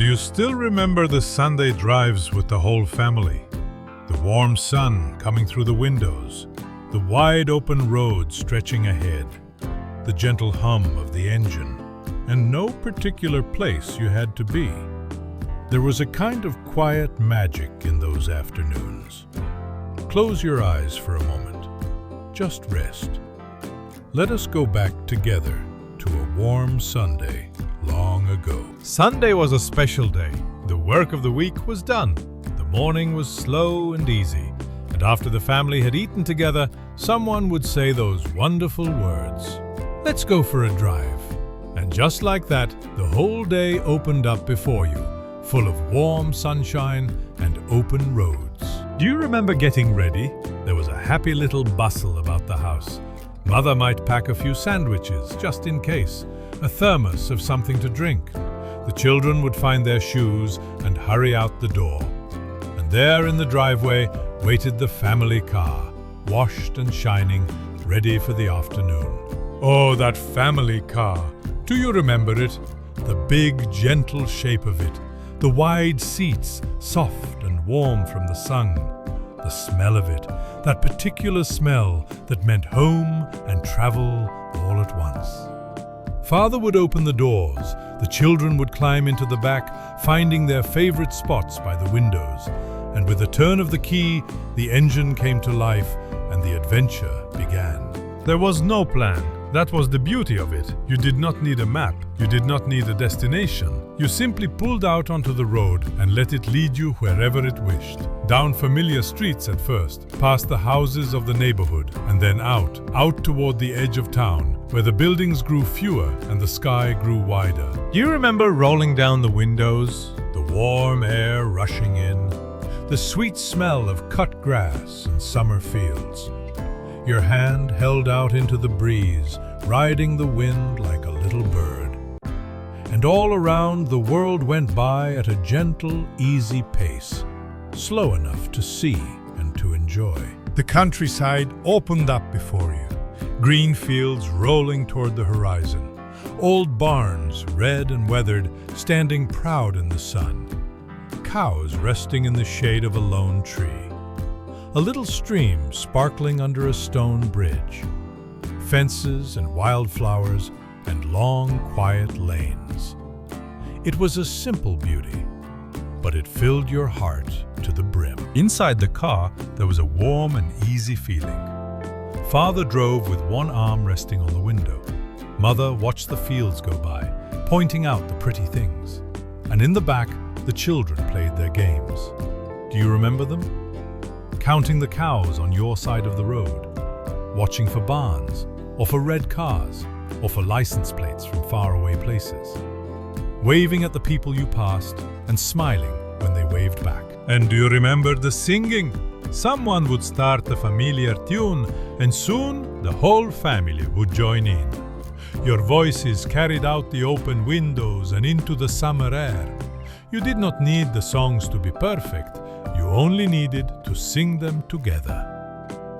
Do you still remember the Sunday drives with the whole family? The warm sun coming through the windows, the wide open road stretching ahead, the gentle hum of the engine, and no particular place you had to be. There was a kind of quiet magic in those afternoons. Close your eyes for a moment. Just rest. Let us go back together to a warm Sunday long ago. Sunday was a special day. The work of the week was done. The morning was slow and easy. And after the family had eaten together, someone would say those wonderful words, "Let's go for a drive." And just like that, the whole day opened up before you, full of warm sunshine and open roads. Do you remember getting ready? There was a happy little bustle about the house. Mother might pack a few sandwiches, just in case, a thermos of something to drink. The children would find their shoes and hurry out the door. And there in the driveway waited the family car, washed and shining, ready for the afternoon. Oh, that family car! Do you remember it? The big, gentle shape of it, the wide seats, soft and warm from the sun. The smell of it, that particular smell that meant home and travel all at once. Father would open the doors, the children would climb into the back, finding their favorite spots by the windows, and with a turn of the key, the engine came to life and the adventure began. There was no plan. That was the beauty of it. You did not need a map. You did not need a destination. You simply pulled out onto the road and let it lead you wherever it wished. Down familiar streets at first, past the houses of the neighborhood, and then out toward the edge of town, where the buildings grew fewer and the sky grew wider. Do you remember rolling down the windows, the warm air rushing in, the sweet smell of cut grass and summer fields? Your hand held out into the breeze, riding the wind like a little bird. And all around the world went by at a gentle, easy pace, slow enough to see and to enjoy. The countryside opened up before you, green fields rolling toward the horizon, old barns, red and weathered, standing proud in the sun, cows resting in the shade of a lone tree. A little stream sparkling under a stone bridge, fences and wildflowers and long, quiet lanes. It was a simple beauty, but it filled your heart to the brim. Inside the car, there was a warm and easy feeling. Father drove with one arm resting on the window. Mother watched the fields go by, pointing out the pretty things. And in the back, the children played their games. Do you remember them? Counting the cows on your side of the road, watching for barns, or for red cars, or for license plates from faraway places, waving at the people you passed and smiling when they waved back. And do you remember the singing? Someone would start a familiar tune, and soon the whole family would join in. Your voices carried out the open windows and into the summer air. You did not need the songs to be perfect. You only needed to sing them together.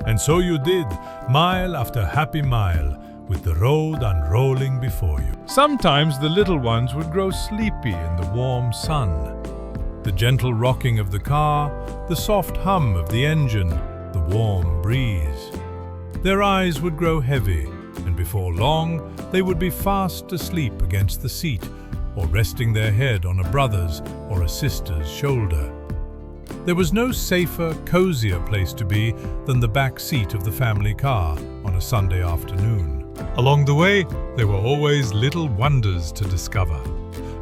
And so you did, mile after happy mile, with the road unrolling before you. Sometimes the little ones would grow sleepy in the warm sun. The gentle rocking of the car, the soft hum of the engine, the warm breeze. Their eyes would grow heavy, and before long they would be fast asleep against the seat, or resting their head on a brother's or a sister's shoulder. There was no safer, cozier place to be than the back seat of the family car on a Sunday afternoon. Along the way, there were always little wonders to discover.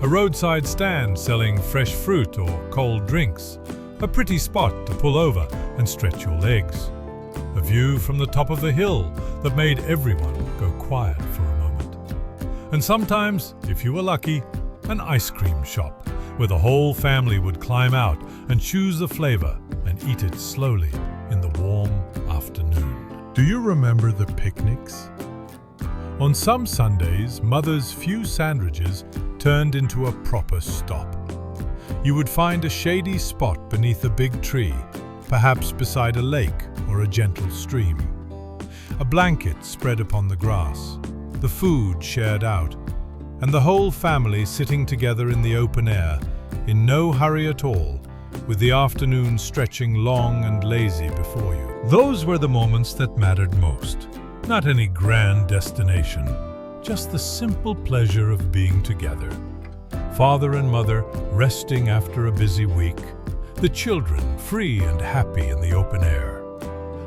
A roadside stand selling fresh fruit or cold drinks, a pretty spot to pull over and stretch your legs, a view from the top of the hill that made everyone go quiet for a moment. And sometimes, if you were lucky, an ice cream shop, where the whole family would climb out and choose the flavor and eat it slowly in the warm afternoon. Do you remember the picnics? On some Sundays, Mother's few sandwiches turned into a proper stop. You would find a shady spot beneath a big tree, perhaps beside a lake or a gentle stream. A blanket spread upon the grass, the food shared out, and the whole family sitting together in the open air, in no hurry at all, with the afternoon stretching long and lazy before you. Those were the moments that mattered most. Not any grand destination, just the simple pleasure of being together. Father and mother resting after a busy week, the children free and happy in the open air.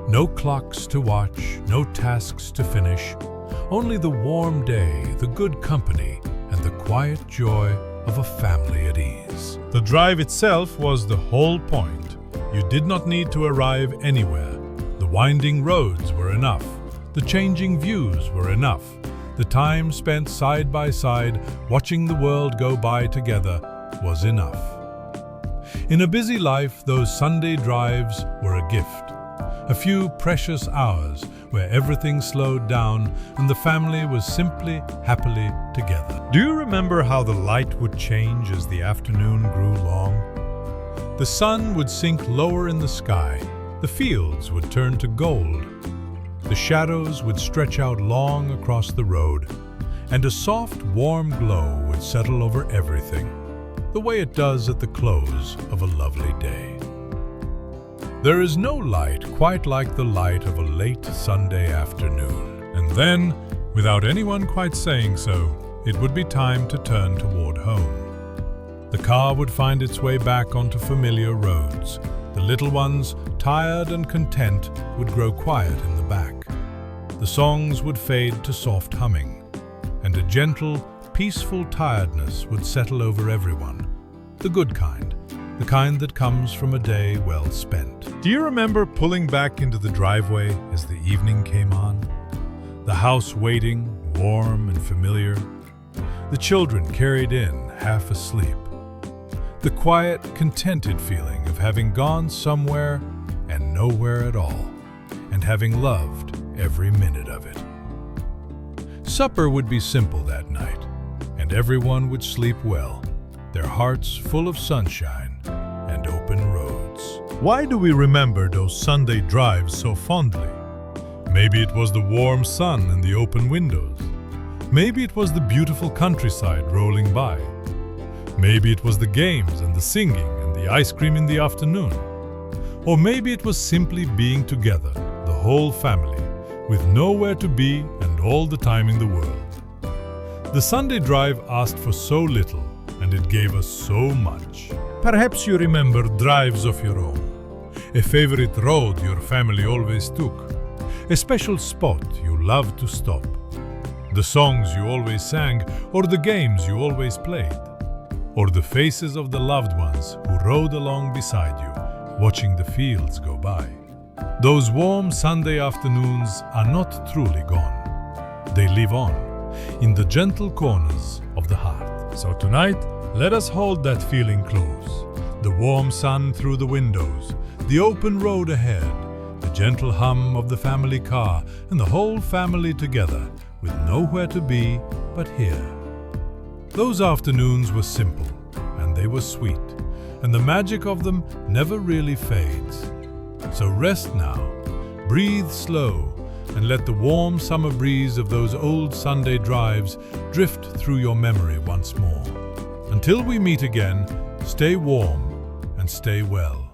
No clocks to watch, no tasks to finish, only the warm day, the good company, and the quiet joy of a family at ease. The drive itself was the whole point. You did not need to arrive anywhere. The winding roads were enough. The changing views were enough. The time spent side by side watching the world go by together was enough. In a busy life, those Sunday drives were a gift. A few precious hours where everything slowed down and the family was simply happily together. Do you remember how the light would change as the afternoon grew long? The sun would sink lower in the sky, the fields would turn to gold, the shadows would stretch out long across the road, and a soft, warm glow would settle over everything, the way it does at the close of a lovely day. There is no light quite like the light of a late Sunday afternoon. And then, without anyone quite saying so, it would be time to turn toward home. The car would find its way back onto familiar roads. The little ones, tired and content, would grow quiet in the back. The songs would fade to soft humming, and a gentle, peaceful tiredness would settle over everyone. The good kind. The kind that comes from a day well spent. Do you remember pulling back into the driveway as the evening came on? The house waiting, warm and familiar. The children carried in, half asleep. The quiet, contented feeling of having gone somewhere and nowhere at all, and having loved every minute of it. Supper would be simple that night, and everyone would sleep well, their hearts full of sunshine and open roads. Why do we remember those Sunday drives so fondly? Maybe it was the warm sun and the open windows. Maybe it was the beautiful countryside rolling by. Maybe it was the games and the singing and the ice cream in the afternoon. Or maybe it was simply being together, the whole family, with nowhere to be and all the time in the world. The Sunday drive asked for so little, and it gave us so much. Perhaps you remember drives of your own, a favorite road your family always took, a special spot you loved to stop, the songs you always sang or the games you always played, or the faces of the loved ones who rode along beside you, watching the fields go by. Those warm Sunday afternoons are not truly gone. They live on, in the gentle corners of the heart. So tonight, let us hold that feeling close. The warm sun through the windows, the open road ahead, the gentle hum of the family car, and the whole family together, with nowhere to be but here. Those afternoons were simple, and they were sweet, and the magic of them never really fades. So rest now, breathe slow, and let the warm summer breeze of those old Sunday drives drift through your memory once more. Until we meet again, stay warm and stay well.